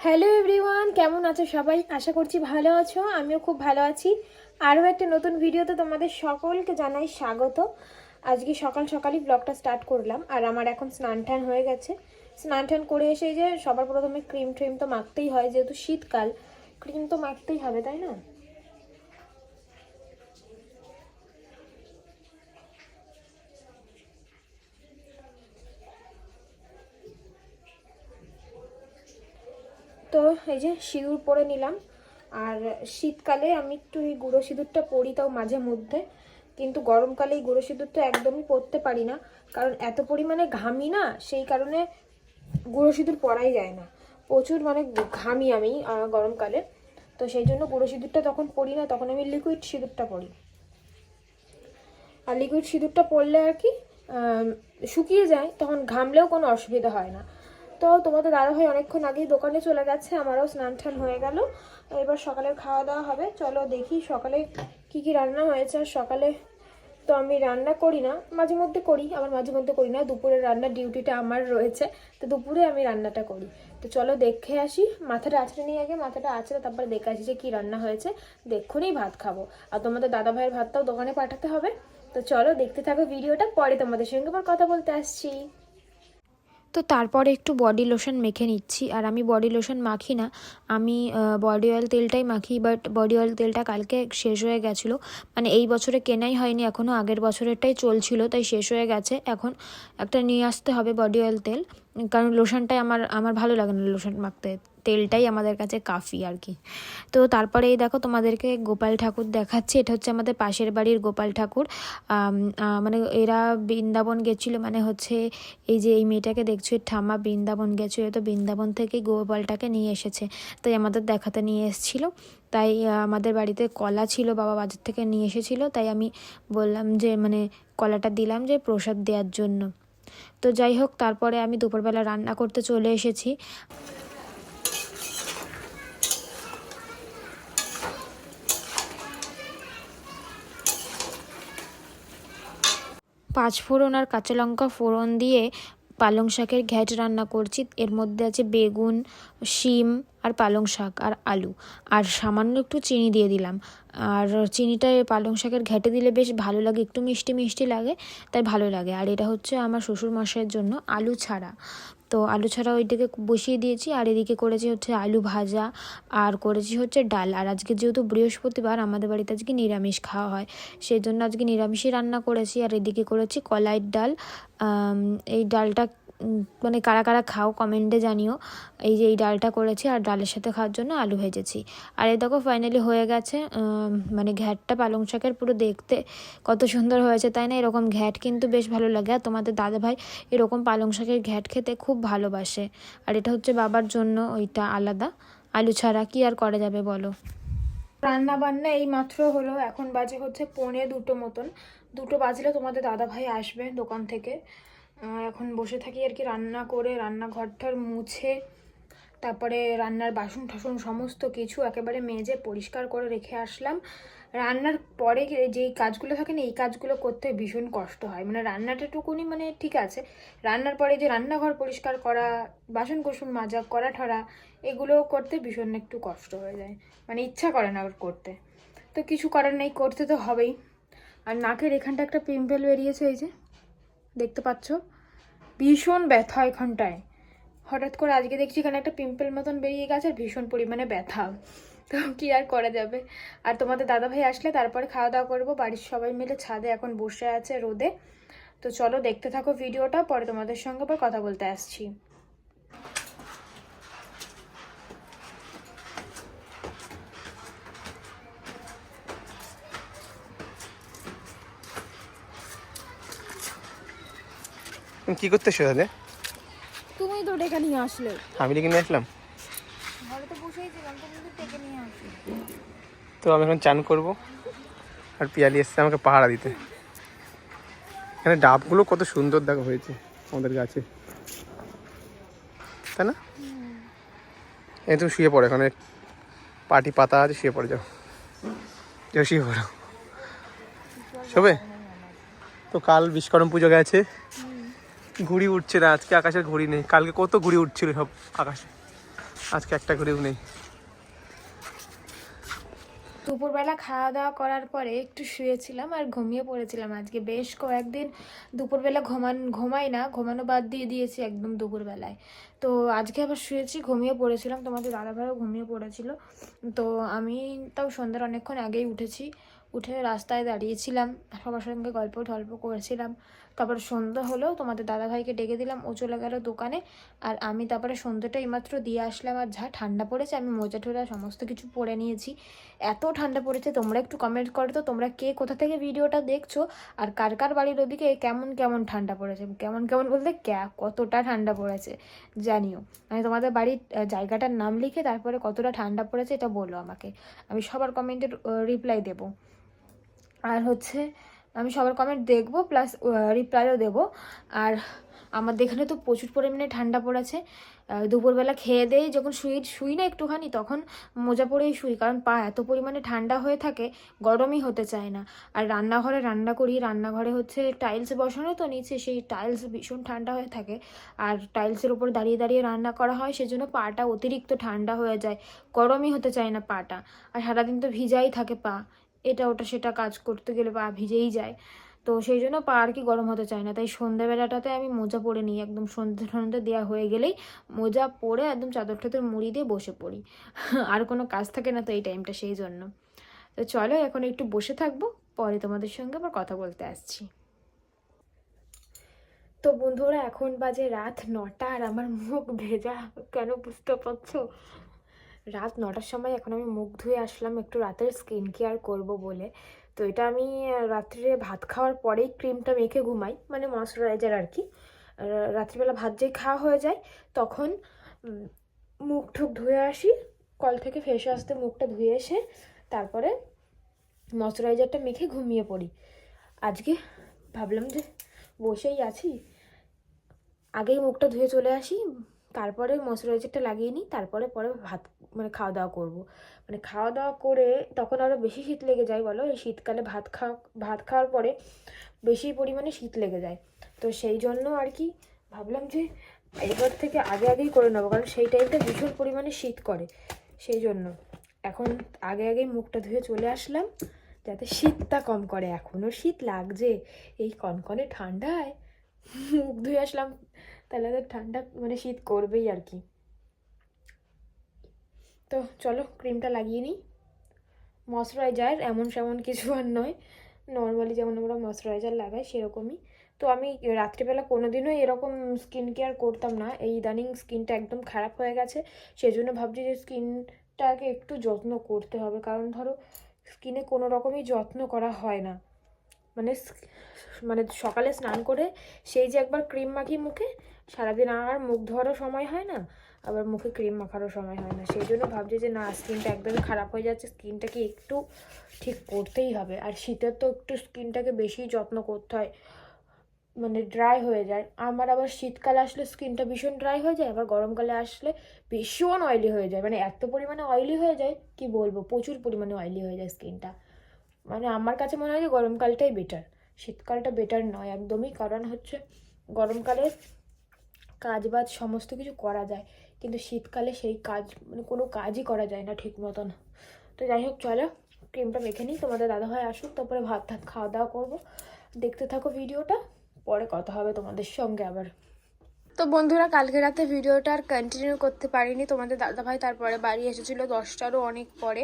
Hello everyone, কেমন আছো সবাই? আশা করছি ভালো আছো। আমিও খুব ভালো আছি। আরও একটা নতুন ভিডিওতে তোমাদের সকলকে জানাই স্বাগত। আজকে সকাল সকালই ব্লগটা স্টার্ট করলাম, আর আমার এখন স্নান টান হয়ে গেছে। স্নান টান করে এসে যে সবার প্রথমে ক্রিম ট্রিম তো মাখতেই হয়, যেহেতু শীতকাল ক্রিম তো মাখতেই হবে, তাই না? তো এই যে সিঁদুর পরে নিলাম। আর শীতকালে আমি একটু এই গুঁড়ো সিঁদুরটা পরি, তাও মাঝে মধ্যে। কিন্তু গরমকালে এই গুঁড়ো সিঁদুরটা একদমই পরতে পারি না, কারণ এত পরিমাণে ঘামি না, সেই কারণে গুঁড়ো সিঁদুর পরাই যায় না। প্রচুর মানে ঘামি আমি গরমকালে। তো সেই জন্য গুঁড়ো সিঁদুরটা তখন পরি না, তখন আমি লিকুইড সিঁদুরটা পরি। আর লিকুইড সিঁদুরটা পরলে আর কি শুকিয়ে যায়, তখন ঘামলেও কোনো অসুবিধা হয় না। তো তোমাদের দাদাভাই অনেকক্ষণ আগেই দোকানে চলে গেছে, আমারও স্নান টান হয়ে গেল। এবার সকালের খাওয়া দাওয়া হবে। চলো দেখি সকালে কি কি রান্না হয়েছে। আর সকালে তো আমি রান্না করি না, মাঝে মধ্যে করি, আবার মাঝে মধ্যে করি না। দুপুরের রান্নার ডিউটিটা আমার রয়েছে, তো দুপুরে আমি রান্নাটা করি। তো চলো দেখে আসি। মাথাটা আঁচড়ে নিয়ে আগে, মাথাটা আঁচড়ে তারপরে দেখে আসি যে কী রান্না হয়েছে। দেখুনই ভাত খাবো। আর তোমাদের দাদা ভাইয়ের ভাতটাও দোকানে পাঠাতে হবে। তো চলো দেখতে থাকো ভিডিওটা, পরে তোমাদের সঙ্গে আবার কথা বলতে আসছি। তো তারপরে একটু বডি লোশন মেখে নিচ্ছি। আর আমি বডি লোশন মাখি না, আমি বডি অয়েল তেলটাই মাখি। বাট বডি অয়েল তেলটা কালকে শেষ হয়ে গেছিলো, মানে এই বছরে কেনাই হয়নি এখনও, আগের বছরেরটাই চলছিল, তাই শেষ হয়ে গেছে। এখন একটা নিয়ে আসতে হবে বডি অয়েল তেল, কারণ লোশনটাই আমার ভালো লাগে না লোশন মাখতে, তেলটাই আমাদের কাছে কাফি আর কি। তো তারপরে এই দেখো তোমাদেরকে গোপাল ঠাকুর দেখাচ্ছি। এটা হচ্ছে আমাদের পাশের বাড়ির গোপাল ঠাকুর। মানে এরা বৃন্দাবন গেছিলো, মানে হচ্ছে এই যে এই মেয়েটাকে দেখছো, ঠাম্মা বৃন্দাবন গেছিলো, তো বৃন্দাবন থেকে গোপালটাকে নিয়ে এসেছে, তাই আমাদের দেখাতে নিয়ে এসেছিলো। তাই আমাদের বাড়িতে কলা ছিল, বাবা বাজার থেকে নিয়ে এসেছিলো, তাই আমি বললাম যে মানে কলাটা দিলাম যে প্রসাদ দেওয়ার জন্য। তো যাই হোক, তারপরে আমি দুপুরবেলা রান্না করতে চলে এসেছি। পাঁচফোড়ন আর কাঁচা লঙ্কা ফোড়ন দিয়ে পালং শাকের ঘ্যাট রান্না করছি। এর মধ্যে আছে বেগুন, শিম আর পালং শাক আর আলু, আর সামান্য একটু চিনি দিয়ে দিলাম। আর চিনিটা পালং শাকের ঘ্যাটে দিলে বেশ ভালো লাগে, একটু মিষ্টি মিষ্টি লাগে, তাই ভালো লাগে। আর এটা হচ্ছে আমার শ্বশুর মশাইয়ের জন্য আলু ছাড়া, তো আলু ছাড়া ওইটাকে বসিয়ে দিয়েছি। আর এদিকে করেছি হচ্ছে আলু ভাজা, আর করেছি হচ্ছে ডাল। আর আজকে যেহেতু বৃহস্পতিবার, আমাদের বাড়িতে আজকে নিরামিষ খাওয়া হয়, সেই জন্য আজকে নিরামিষই রান্না করেছি। আর এদিকে করেছি কলাইয়ের ডাল। এই ডালটা মানে কারা কারা খাও কমেন্টে জানিও। এই যে এই ডালটা করেছি, আর ডালের সাথে খাওয়ার জন্য আলু ভেজেছি। আর এই দেখো ফাইনালি হয়ে গেছে। মানে ঘ্যাটটা পালং শাকের পুরো দেখতে কত সুন্দর হয়েছে, তাই না? এরকম ঘ্যাট কিন্তু বেশ ভালো লাগে। আর তোমাদের দাদাভাই এরকম পালং শাকের ঘ্যাট খেতে খুব ভালোবাসে। আর এটা হচ্ছে বাবার জন্য, ওইটা আলাদা, আলু ছাড়া কি আর করা যাবে বলো। রান্না বান্না এই মাত্র হলো, এখন বাজে হচ্ছে 1:45 মতন। 2 বাজলে তোমাদের দাদাভাই আসবে দোকান থেকে। এখন বসে থাকি আর কি, রান্না করে রান্নাঘরটার মুছে, তারপরে রান্নার বাসন টাসন সমস্ত কিছু একেবারে মেজে পরিষ্কার করে রেখে আসলাম। রান্নার পরে যেই কাজগুলো থাকে না, এই কাজগুলো করতে ভীষণ কষ্ট হয়। মানে রান্নাটাটুকুনি মানে ঠিক আছে, রান্নার পরে যে রান্নাঘর পরিষ্কার করা, বাসন কোসন মাজা, করা ঠরা, এগুলো করতে ভীষণ একটু কষ্ট হয়ে যায়, মানে ইচ্ছা করে না আর করতে। তো কিছু করার নেই, করতে তো হবেই। আর নাকের এখানটা একটা পিম্পল বেরিয়েছে, এই যে দেখতে পাচ্ছ, ভীষণ ব্যথা এখানটায়। হঠাৎ করে আজকে দেখছি এখানে একটা পিম্পল মতন বেরিয়ে গেছে, আর ভীষণ পরিমাণে ব্যথা। তো কি আর করা যাবে। আর তোমাদের দাদাভাই আসলে তারপরে খাওয়া দাওয়া করবো। বাড়ির সবাই মিলে ছাদে এখন বসে আছে রোদে। তো চলো দেখতে থাকো ভিডিওটা, পরে তোমাদের সঙ্গে আবার কথা বলতে আসছি। কি করতেছো তাহলে? তুমি তো ডেকে নিয়ে আসলে। আমি ডেকে নিয়ে আসলাম? ঘরে তো বসেই ছিলাম, তুমি তো ডেকে নিয়ে আসলে। তো আমি এখন চান করব, আর পিয়ালি এসছে আমাকে পাহারা দিতে। এখানে ডাবগুলো কত সুন্দর দেখা হয়েছে আমাদের গাছে, তাই না? এই তুমি শুয়ে পড়ো, এখানে পাটি পাতা আছে, শুয়ে পড়ে যাও, যাও শুয়ে পড়ো। শোবে তো? কাল বিশ্বকর্মা পুজো গেছে, ঘুড়ি উঠছে না, আজকে আকাশের ঘুড়ি নেই। কালকে কত ঘুড়ি উঠছিল সব আকাশে। আজকে একটা করেও নেই। দুপুরবেলা খাওয়া দাওয়া করার পরে একটু শুয়েছিলাম আর ঘুমিয়ে পড়েছিলাম। আজকে বেশ কয়েকদিন দুপুরবেলা ঘুমাই না, ঘুমানো বাদ দিয়ে দিয়েছি একদম দুপুরবেলায়। তো আজকে আবার শুয়েছি, ঘুমিয়ে পড়েছিলাম, তোমাদের দাদাভাইও ঘুমিয়ে পড়েছিল। তো আমি তাও সন্ধ্যার অনেকক্ষণ আগেই উঠেছি, উঠে রাস্তায় দাঁড়িয়েছিলাম, সবার সঙ্গে গল্প টল্প করেছিলাম। তারপর সন্ধ্যা হলো, তোমাদের দাদাভাইকে ডেকে দিলাম, ও চলে গেল দোকানে। আর আমি তারপরে সন্ধ্যাটা এইমাত্র দিয়ে আসলাম। আর যা ঠান্ডা পড়েছে, আমি মোজা টোজা সমস্ত কিছু পরে নিয়েছি। এত ঠান্ডা পড়েছে, তোমরা একটু কমেন্ট করো তো তোমরা কে কোথা থেকে ভিডিওটা দেখছো, আর কার কার বাড়ির ওদিকে কেমন কেমন ঠান্ডা পড়েছে। কেমন কেমন বলতে কতটা ঠান্ডা পড়েছে জানিও। মানে তোমাদের বাড়ির জায়গাটার নাম লিখে তারপরে কতটা ঠান্ডা পড়েছে এটা বলো আমাকে, আমি সবার কমেন্টের রিপ্লাই দেবো। আর হচ্ছে আমি সবার কমেন্ট দেখবো, প্লাস রিপ্লাইও দেবো। আর আমাদের এখানে তো প্রচুর পরিমাণে ঠান্ডা পড়েছে। দুপুরবেলা খেয়ে দেই যখন শুই না একটুখানি, তখন মোজা পরেই শুই, কারণ পা এত পরিমাণে ঠান্ডা হয়ে থাকে, গরমই হতে চায় না। আর রান্নাঘরে রান্না করি, রান্নাঘরে হচ্ছে টাইলস বসানো, তো নিচে সেই টাইলস ভীষণ ঠান্ডা হয়ে থাকে। আর টাইলসের ওপর দাঁড়িয়ে দাঁড়িয়ে রান্না করা হয়, সেজন্য পাটা অতিরিক্ত ঠান্ডা হয়ে যায়, গরমই হতে চায় না পাটা। আর সারাদিন তো ভিজাই থাকে পা, এটা ওটা সেটা কাজ করতে গেলে পা ভিজেই যায়। তো সেই জন্য পা আর কি গরম হতে চায় না। তাই সন্ধ্যাবেলাটাতে আমি মোজা পরে নিই, একদম সন্ধ্যা দেওয়া হয়ে গেলেই মোজা পরে একদম চাদর টাদর মুড়ি দিয়ে বসে পড়ি। আর কোনো কাজ থাকে না তো এই টাইমটা, সেই জন্য। তো চলো এখন একটু বসে থাকবো, পরে তোমাদের সঙ্গে আবার কথা বলতে আসছি। তো বন্ধুরা, এখন বাজে রাত 9টা, আর আমার মুখ ভেজা কেন বুঝতে পারছো? রাত 9টার সময় এখন আমি মুখ ধুয়ে আসলাম একটু রাতের স্কিন কেয়ার করবো বলে। তো এটা আমি রাত্রে ভাত খাওয়ার পরেই ক্রিমটা মেখে ঘুমাই, মানে ময়শ্চারাইজার আর কি। রাত্রিবেলা ভাত যেই খাওয়া হয়ে যায় তখন মুখ ঠুক ধুয়ে আসি, কল থেকে ফেসে আসতে মুখটা ধুয়ে এসে তারপরে ময়শ্চারাইজারটা মেখে ঘুমিয়ে পড়ি। আজকে ভাবলাম যে বসেই আছি, আগেই মুখটা ধুয়ে চলে আসি, তারপরে ময়শ্চারাইজারটা লাগিয়ে নিই, তারপরে ভাত মানে খাওয়া দাওয়া করবো। মানে খাওয়া দাওয়া করে তখন আরও বেশি শীত লেগে যায়, বলো এই শীতকালে ভাত খাওয়ার পরে বেশি পরিমাণে শীত লেগে যায়। তো সেই জন্য আর কি ভাবলাম যে এবার থেকে আগেই করে নেবো, কারণ সেই টাইমটা ভীষণ পরিমাণে শীত করে, সেই জন্য এখন আগেই মুখটা ধুয়ে চলে আসলাম যাতে শীতটা কম করে। এখনও শীত লাগছে এই কনকনে ঠান্ডায়, মুখ ধুয়ে আসলাম, তাহলে তো ঠান্ডা মানে শীত করবেই আর কি। তো চলো ক্রিমটা লাগিয়ে নিই। ময়শ্চারাইজার এমন সেমন কিছু আর নয়, নর্মালি যেমন আমরা ময়শ্চারাইজার লাগাই সেরকমই। তো আমি রাত্রিবেলা কোনোদিনও এরকম স্কিন কেয়ার করতাম না, এই ইদানিং স্কিনটা একদম খারাপ হয়ে গেছে, সেজন্য ভাবছি যে স্কিনটাকে একটু যত্ন করতে হবে। কারণ ধরো স্কিনে কোনো রকমই যত্ন করা হয় না, মানে মানে সকালে স্নান করে সেই যে একবার ক্রিম মাখি মুখে, সারাদিন আর মুখ ধোয়ারও সময় হয় না, আবার মুখে ক্রিম মাখারও সময় হয় না। সেই জন্য ভাবছি যে না, স্কিনটা একদমই খারাপ হয়ে যাচ্ছে, স্কিনটাকে একটু ঠিক করতেই হবে। আর শীতের তো একটু স্কিনটাকে বেশি যত্ন করতে হয়, মানে ড্রাই হয়ে যায়। আমার আবার শীতকালে আসলে স্কিনটা ভীষণ ড্রাই হয়ে যায়, আবার গরমকালে আসলে ভীষণ অয়েলি হয়ে যায়, মানে এত পরিমাণে অয়েলি হয়ে যায় কি বলবো, প্রচুর পরিমাণে অয়েলি হয়ে যায় স্কিনটা। মানে আমার কাছে মনে হয় যে গরমকালটাই বেটার, শীতকালটা বেটার নয় একদমই। কারণ হচ্ছে গরমকালে কাজ বাজ সমস্ত কিছু করা যায়, কিন্তু শীতকালে সেই কাজ মানে কোনো কাজই করা যায় না ঠিক মতন। তো যাই হোক, চলো ক্রিমটা মেখে নিই, তোমাদের দাদাভাই আসুক, তারপরে ভাত খাওয়া দাওয়া করবো। দেখতে থাকো ভিডিওটা, পরে কথা হবে তোমাদের সঙ্গে আবার। তো বন্ধুরা, কালকে রাতে ভিডিওটা আর কন্টিনিউ করতে পারিনি, তোমাদের দাদাভাই তারপরে বাড়ি এসেছিলো 10টারও অনেক পরে।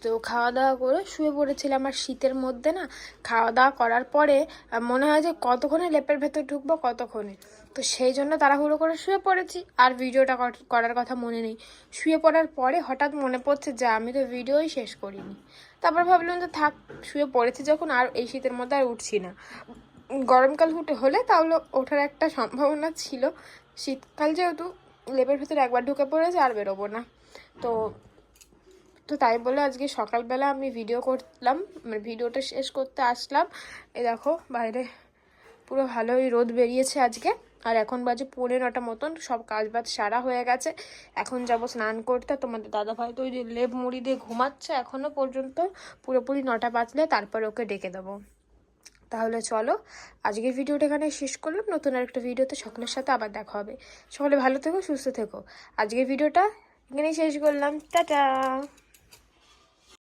তো খাওয়া দাওয়া করে শুয়ে পড়েছিলাম। আর শীতের মধ্যে না খাওয়া দাওয়া করার পরে মনে হয় যে কতক্ষণে লেপের ভেতর ঢুকবো, কতক্ষণে। তো সেই জন্য তাড়াহুড়ো করে শুয়ে পড়েছি, আর ভিডিওটা করার কথা মনে নেই। শুয়ে পড়ার পরে হঠাৎ মনে পড়ছে যে আমি তো ভিডিওই শেষ করিনি। তারপর ভাবলাম যে থাক, শুয়ে পড়েছি যখন, আর এই শীতের মধ্যে আর উঠছি না। গরমকাল হলে তাহলে ওঠার একটা সম্ভাবনা ছিল, শীতকাল যেহেতু লেপের ভেতরে একবার ঢুকে পড়েছে আর বেরোবো না। তো তাই বলে আজকে সকালবেলা আমি ভিডিও করলাম, মানে ভিডিওটা শেষ করতে আসলাম। এই দেখো বাইরে পুরো ভালোই রোদ বেরিয়েছে আজকে। আর এখন বাজে 9:45 মতন, সব কাজ বাজ সারা হয়ে গেছে। এখন যাব স্নান করতে। তোমাদের দাদাভাই তো ওই যে লেপ মুড়ি দিয়ে ঘুমাচ্ছে এখনও পর্যন্ত, পুরোপুরি 9টা বাজলে তারপর ওকে ডেকে দেবো। তাহলে চলো আজকের ভিডিওটা এখানে শেষ করলাম, নতুন আরেকটা ভিডিওতে সকলের সাথে আবার দেখা হবে। সকলে ভালো থেকো, সুস্থ থেকো। আজকের ভিডিওটা এখানেই শেষ করলাম, টাটা।